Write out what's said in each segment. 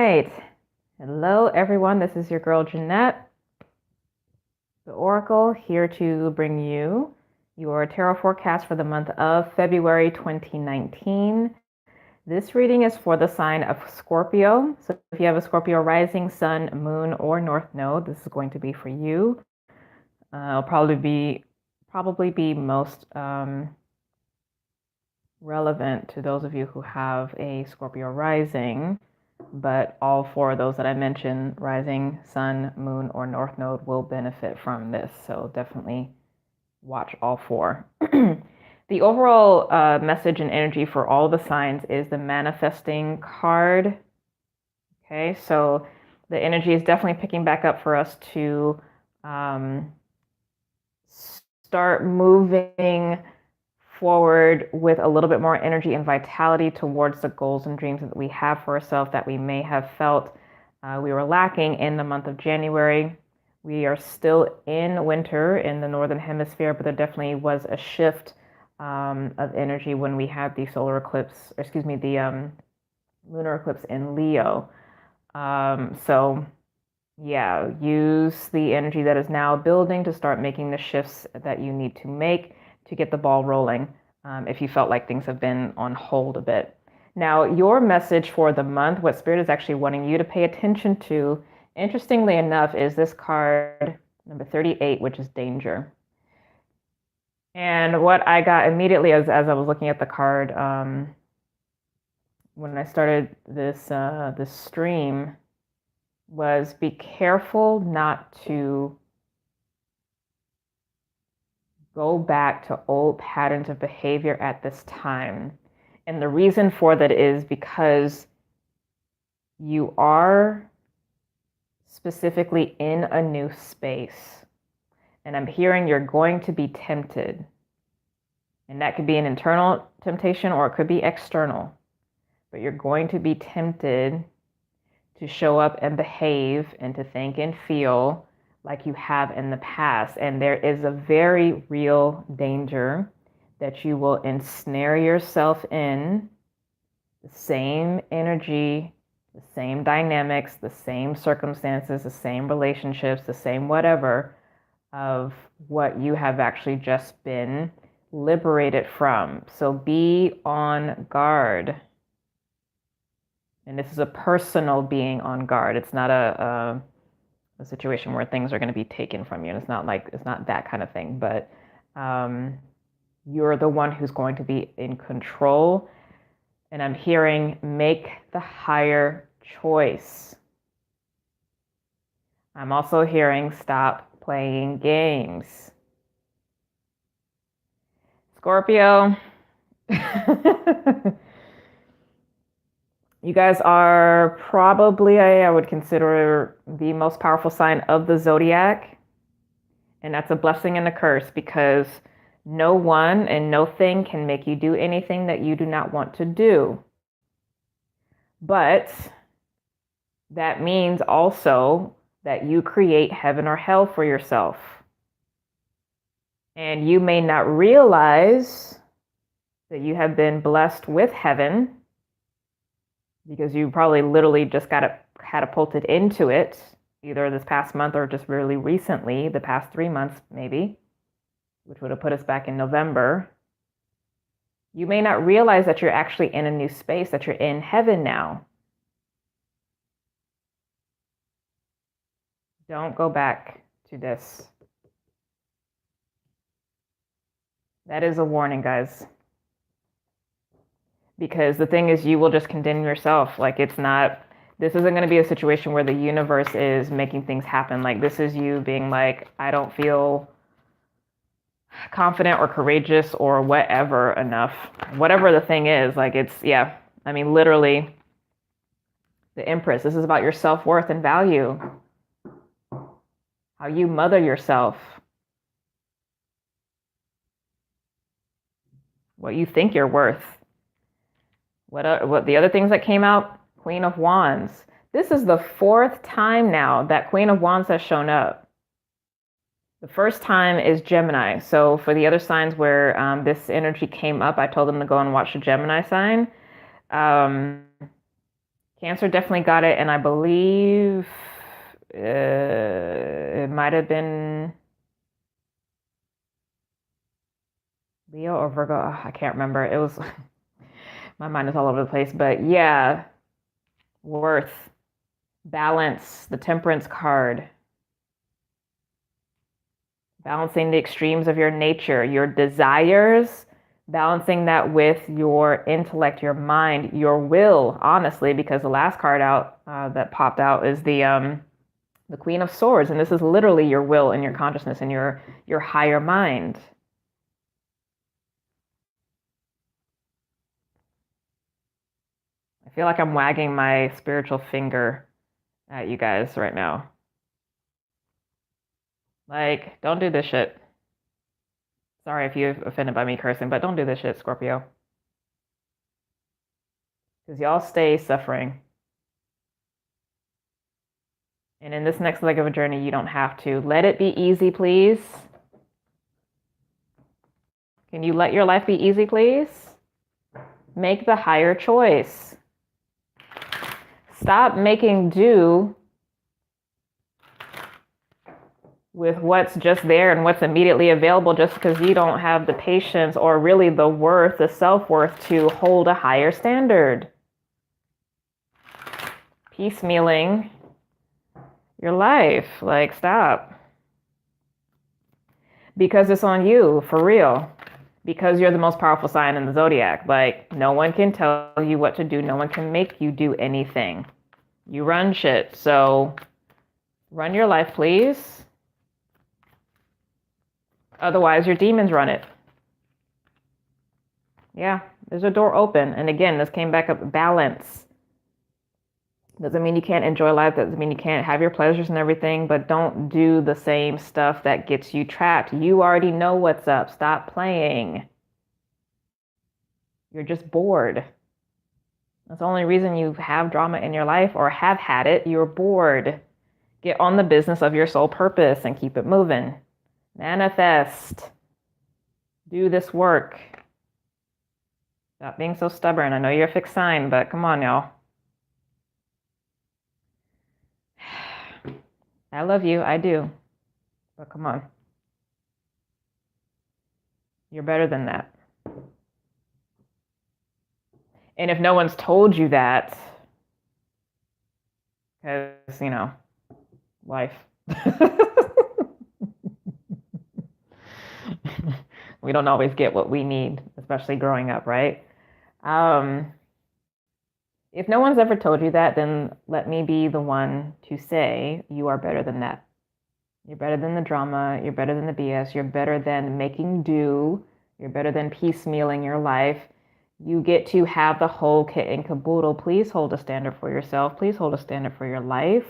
right. Hello, everyone. This is your girl, Jynnette the Oracle, here to bring you your tarot forecast for the month of February 2019. This reading is for the sign of Scorpio. So if you have a Scorpio rising, sun, moon, or north node, this is going to be for you. It'll probably be most relevant to those of you who have a Scorpio rising. But all four of those that I mentioned, rising, sun, moon, or north node, will benefit from this. So definitely watch all four. The overall message and energy for all the signs is the manifesting card. Okay, so the energy is definitely picking back up for us to start moving forward with a little bit more energy and vitality towards the goals and dreams that we have for ourselves that we may have felt we were lacking in the month of January. We are still in winter in the northern hemisphere, but there definitely was a shift of energy when we had the solar eclipse, or excuse me, the lunar eclipse in Leo. So yeah, use the energy that is now building to start making the shifts that you need to make to get the ball rolling if you felt like things have been on hold a bit. Now, your message for the month, what Spirit is actually wanting you to pay attention to, interestingly enough, is this card, number 38, which is danger. And what I got immediately as I was looking at the card when I started this stream was be careful not to go back to old patterns of behavior at this time. And the reason for that is because you are specifically in a new space. And I'm hearing you're going to be tempted. And that could be an internal temptation or it could be external. But you're going to be tempted to show up and behave and to think and feel like you have in the past. And there is a very real danger that you will ensnare yourself in the same energy, the same dynamics, the same circumstances, the same relationships, the same whatever of what you have actually just been liberated from. So be on guard. And this is a personal being on guard. It's not a situation where things are going to be taken from you. And it's not that kind of thing, but you're the one who's going to be in control. And I'm hearing make the higher choice. I'm also hearing stop playing games. Scorpio. You guys are probably, I would consider, the most powerful sign of the zodiac. And that's a blessing and a curse because no one and no thing can make you do anything that you do not want to do. But that means also that you create heaven or hell for yourself. And you may not realize that you have been blessed with heaven because you probably literally just got catapulted into it, either this past month or just really recently, the past 3 months maybe, which would have put us back in November. You may not realize that you're actually in a new space, that you're in heaven now. Don't go back to this. That is a warning, guys. Because the thing is, you will just condemn yourself. Like this isn't going to be a situation where the universe is making things happen. Like this is you being like, I don't feel confident or courageous or whatever enough. Whatever the thing is, like I mean, literally the Empress. This is about your self-worth and value. How you mother yourself. What you think you're worth. What the other things that came out? Queen of Wands. This is the 4th time now that Queen of Wands has shown up. The first time is Gemini. So for the other signs where this energy came up, I told them to go and watch the Gemini sign. Cancer definitely got it, and I believe it might have been Leo or Virgo. I can't remember. It was my mind is all over the place, but yeah, worth, balance, the Temperance card. Balancing the extremes of your nature, your desires, balancing that with your intellect, your mind, your will, honestly, because the last card out that popped out is the Queen of Swords, and this is literally your will and your consciousness and your higher mind. I feel like I'm wagging my spiritual finger at you guys right now. Like, don't do this shit. Sorry if you're offended by me cursing, but don't do this shit, Scorpio. Because y'all stay suffering. And in this next leg of a journey, you don't have to. Let it be easy, please. Can you let your life be easy, please? Make the higher choice. Stop making do with what's just there and what's immediately available just because you don't have the patience or really the worth, the self-worth to hold a higher standard. Piecemealing your life. Like, stop. Because it's on you, for real. Because you're the most powerful sign in the zodiac. Like, no one can tell you what to do. No one can make you do anything. You run shit. So run your life, please. Otherwise, your demons run it. Yeah, there's a door open. And again, this came back up, balance. Doesn't mean you can't enjoy life. Doesn't mean you can't have your pleasures and everything, but don't do the same stuff that gets you trapped. You already know what's up. Stop playing. You're just bored. That's the only reason you have drama in your life or have had it. You're bored. Get on the business of your soul purpose and keep it moving. Manifest. Do this work. Stop being so stubborn. I know you're a fixed sign, but come on, y'all. I love you. I do. But come on. You're better than that. And if no one's told you that, because, you know, life. We don't always get what we need, especially growing up, right? If no one's ever told you that, then let me be the one to say you are better than that. You're better than the drama. You're better than the BS. You're better than making do. You're better than piecemealing your life. You get to have the whole kit and caboodle. Please hold a standard for yourself. Please hold a standard for your life.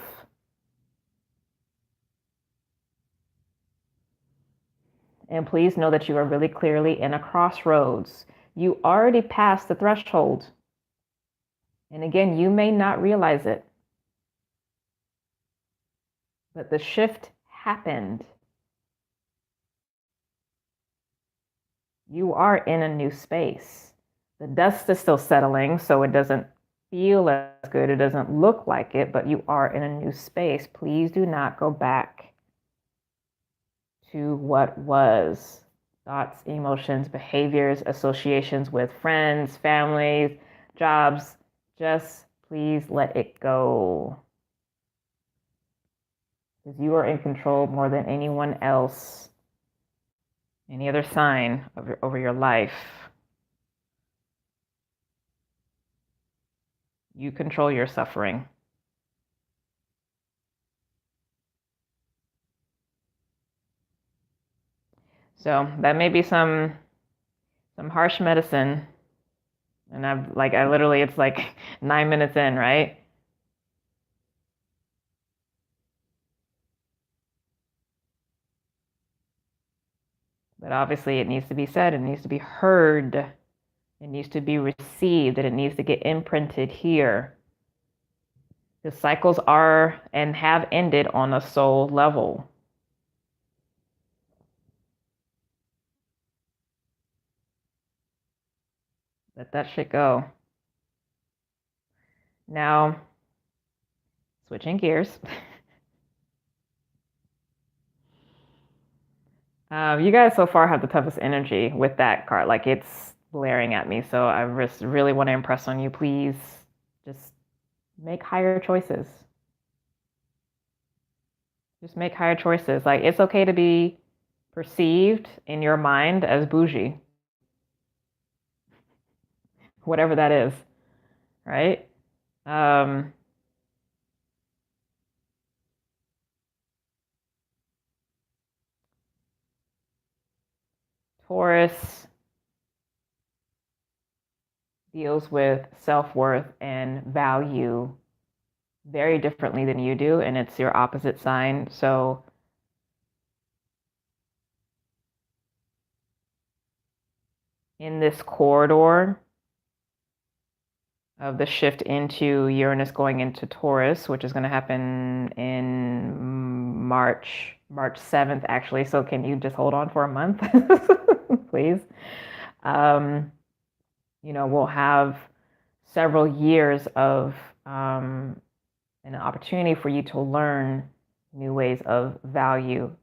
And please know that you are really clearly in a crossroads. You already passed the threshold. And again, you may not realize it, but the shift happened. You are in a new space. The dust is still settling, so it doesn't feel as good. It doesn't look like it, but you are in a new space. Please do not go back to what was. Thoughts, emotions, behaviors, associations with friends, families, jobs. Just please let it go. Because you are in control more than anyone else, any other sign over your life. You control your suffering. So that may be some harsh medicine. And I literally, it's like 9 minutes in, right? But obviously it needs to be said, it needs to be heard, it needs to be received, and it needs to get imprinted here. The cycles are and have ended on a soul level. Let that shit go. Now, switching gears. You guys so far have the toughest energy with that card. Like it's blaring at me. So I just really want to impress on you. Please just make higher choices. Just make higher choices. Like it's okay to be perceived in your mind as bougie, whatever that is, right? Um, Taurus deals with self-worth and value very differently than you do, and it's your opposite sign. So in this corridor of the shift into Uranus going into Taurus, which is going to happen in March 7th, actually. So can you just hold on for a month, please? We'll have several years of an opportunity for you to learn new ways of value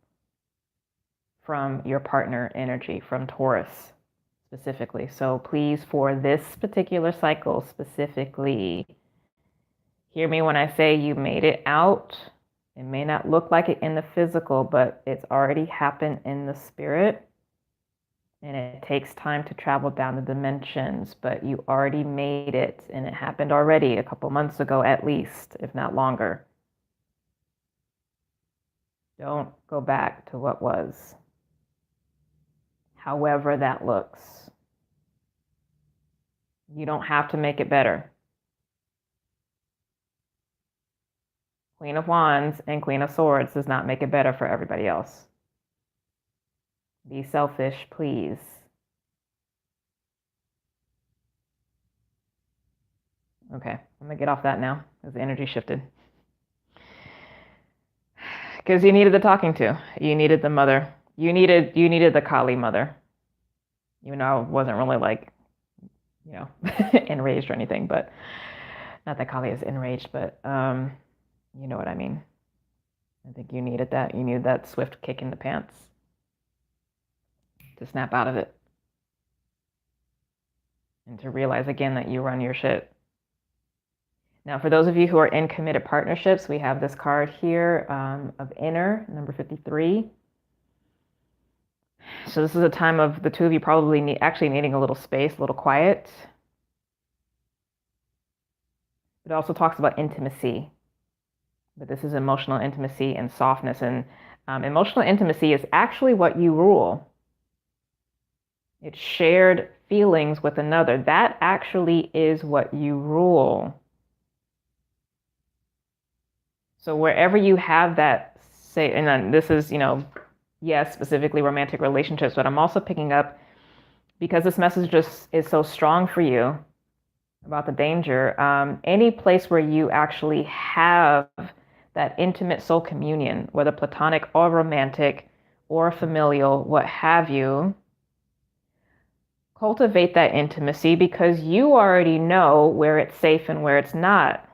from your partner energy, from Taurus specifically. So please, for this particular cycle specifically, hear me when I say you made it out. It may not look like it in the physical, but it's already happened in the spirit. And it takes time to travel down the dimensions, but you already made it. And it happened already a couple months ago, at least, if not longer. Don't go back to what was, however that looks. You don't have to make it better. Queen of Wands and Queen of Swords does not make it better for everybody else. Be selfish, please. Okay, I'm gonna get off that now as the energy shifted. Because you needed the talking to. You needed the mother. You needed the Kali mother. Even though I wasn't really like, enraged or anything, but not that Kali is enraged, but you know what I mean. I think you needed that. You needed that swift kick in the pants to snap out of it. And to realize again that you run your shit. Now, for those of you who are in committed partnerships, we have this card here of inner, number 53. So this is a time of the two of you probably needing a little space, a little quiet. It also talks about intimacy, but this is emotional intimacy and softness. And emotional intimacy is actually what you rule. It's shared feelings with another. That actually is what you rule. So wherever you have that, say, and then this is, yes, specifically romantic relationships, but I'm also picking up, because this message just is so strong for you about the danger, any place where you actually have that intimate soul communion, whether platonic or romantic or familial, what have you, cultivate that intimacy because you already know where it's safe and where it's not.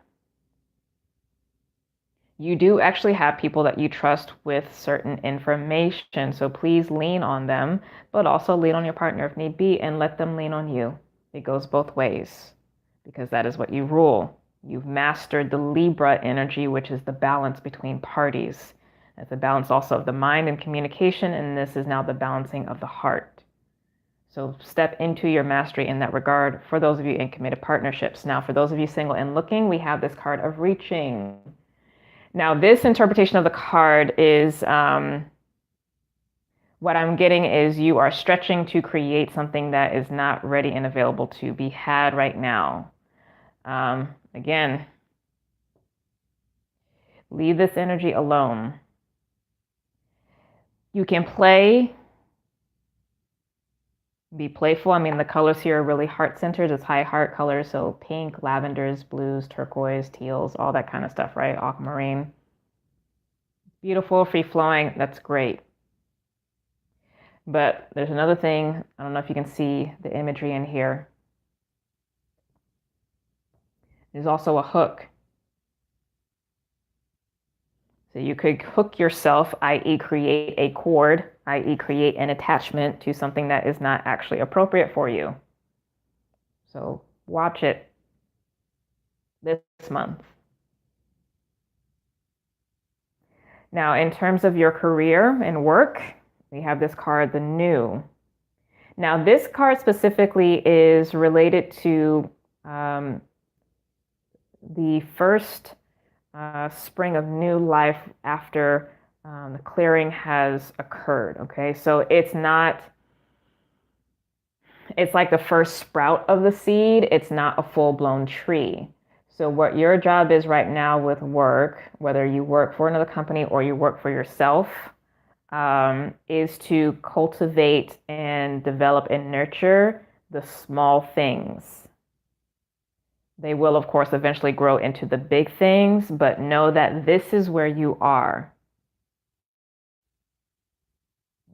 You do actually have people that you trust with certain information, so please lean on them, but also lean on your partner if need be, and let them lean on you. It goes both ways, because that is what you rule. You've mastered the Libra energy, which is the balance between parties. It's the balance also of the mind and communication, and this is now the balancing of the heart. So step into your mastery in that regard for those of you in committed partnerships. Now, for those of you single and looking, we have this card of reaching. Now, this interpretation of the card is, what I'm getting is you are stretching to create something that is not ready and available to be had right now. Again, leave this energy alone. You can play, be playful. I mean, the colors here are really heart-centered. It's high heart colors, so pink, lavenders, blues, turquoise, teals, all that kind of stuff, right? Aquamarine. Beautiful, free-flowing. That's great. But there's another thing. I don't know if you can see the imagery in here. There's also a hook. So you could hook yourself, i.e. create a cord, i.e. create an attachment to something that is not actually appropriate for you. So watch it this month. Now, in terms of your career and work, we have this card, the New. Now, this card specifically is related to the first spring of new life after the clearing has occurred. Okay, so it's like the first sprout of the seed. It's not a full-blown tree. So what your job is right now with work, whether you work for another company or you work for yourself, is to cultivate and develop and nurture the small things. They will, of course, eventually grow into the big things, but know that this is where you are.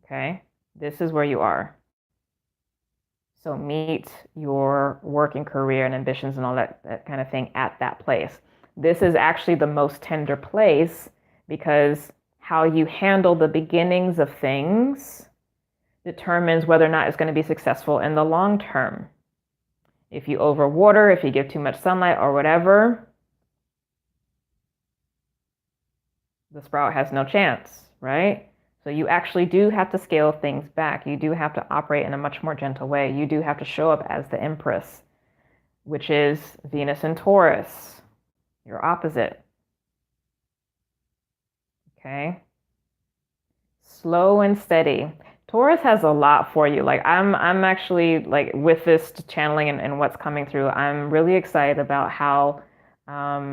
Okay? This is where you are. So meet your working career and ambitions and all that kind of thing at that place. This is actually the most tender place because how you handle the beginnings of things determines whether or not it's going to be successful in the long term. If you overwater, if you give too much sunlight or whatever, the sprout has no chance, right? So you actually do have to scale things back. You do have to operate in a much more gentle way. You do have to show up as the Empress, which is Venus in Taurus, your opposite. Okay? Slow and steady. Taurus has a lot for you. Like I'm actually like with this channeling and what's coming through, I'm really excited about how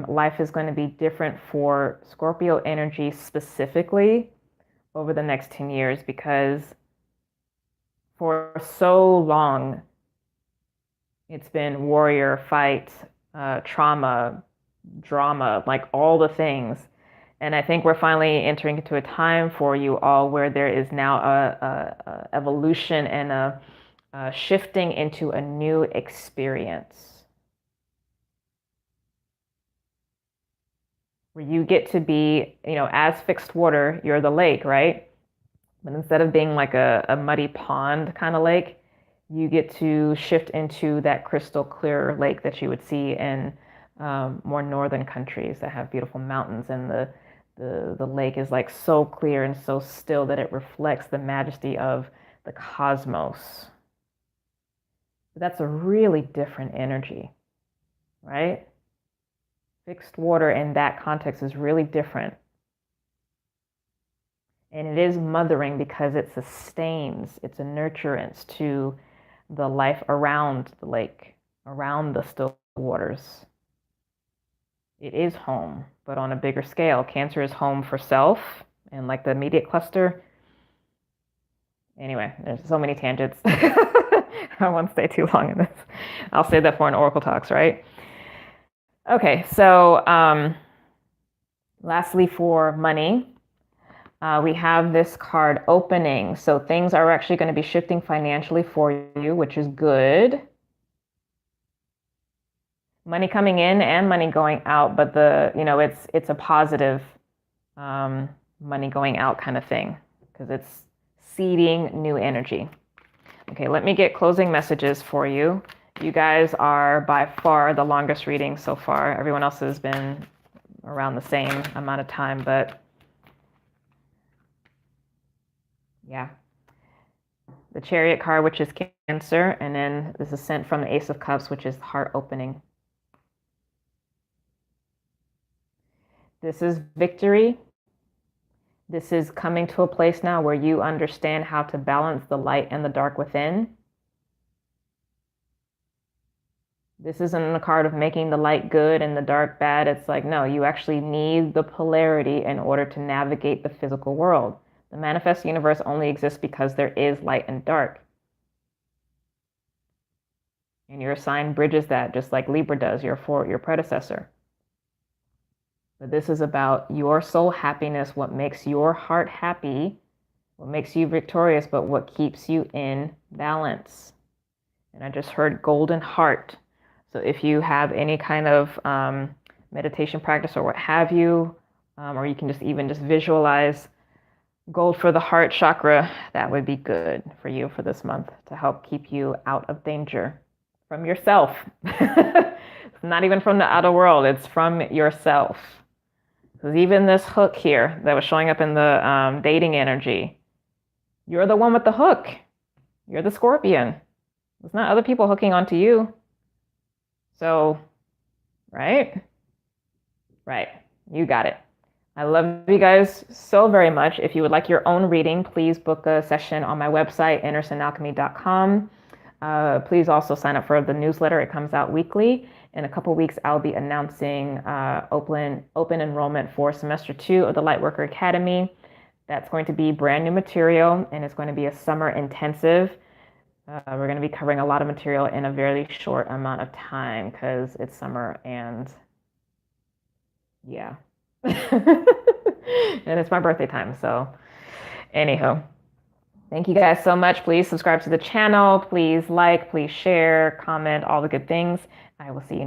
life is going to be different for Scorpio energy specifically over the next 10 years, because for so long it's been warrior, fight, trauma, drama, like all the things. And I think we're finally entering into a time for you all where there is now a evolution and a shifting into a new experience, where you get to be, as fixed water, you're the lake, right? But instead of being like a muddy pond kind of lake, you get to shift into that crystal clear lake that you would see in more northern countries that have beautiful mountains, and the lake is like so clear and so still that it reflects the majesty of the cosmos. But that's a really different energy, right? Fixed water in that context is really different. And it is mothering because it sustains, it's a nurturance to the life around the lake, around the still waters. It is home, but on a bigger scale. Cancer is home for self and like the immediate cluster. Anyway, there's so many tangents. I won't stay too long in this. I'll save that for an Oracle Talks, right? Okay, so lastly, for money, we have this card, opening. So things are actually going to be shifting financially for you, which is good. Money coming in and money going out, but it's a positive money going out kind of thing, because it's seeding new energy. Okay, let me get closing messages for you. You guys are by far the longest reading so far. Everyone else has been around the same amount of time, but yeah. The Chariot card, which is Cancer, and then this is sent from the Ace of Cups, which is heart opening. This is victory. This is coming to a place now where you understand how to balance the light and the dark within. This isn't a card of making the light good and the dark bad. It's like, no, you actually need the polarity in order to navigate the physical world. The manifest universe only exists because there is light and dark. And your sign bridges that, just like Libra does, your predecessor. But this is about your soul happiness, what makes your heart happy, what makes you victorious, but what keeps you in balance. And I just heard golden heart. So if you have any kind of meditation practice or what have you, or you can just even just visualize gold for the heart chakra. That would be good for you for this month to help keep you out of danger from yourself. It's not even from the outer world, it's from yourself. Because even this hook here that was showing up in the dating energy, you're the one with the hook. You're the scorpion. It's not other people hooking onto you. So, right? Right. You got it. I love you guys so very much. If you would like your own reading, please book a session on my website, andersonalchemy.com. Please also sign up for the newsletter. It comes out weekly. In a couple weeks, I'll be announcing open enrollment for semester 2 of the Lightworker Academy. That's going to be brand new material, and it's going to be a summer intensive. We're going to be covering a lot of material in a very short amount of time because it's summer and yeah. And it's my birthday time. So anyhow, thank you guys so much. Please subscribe to the channel. Please like, please share, comment, all the good things. I will see you next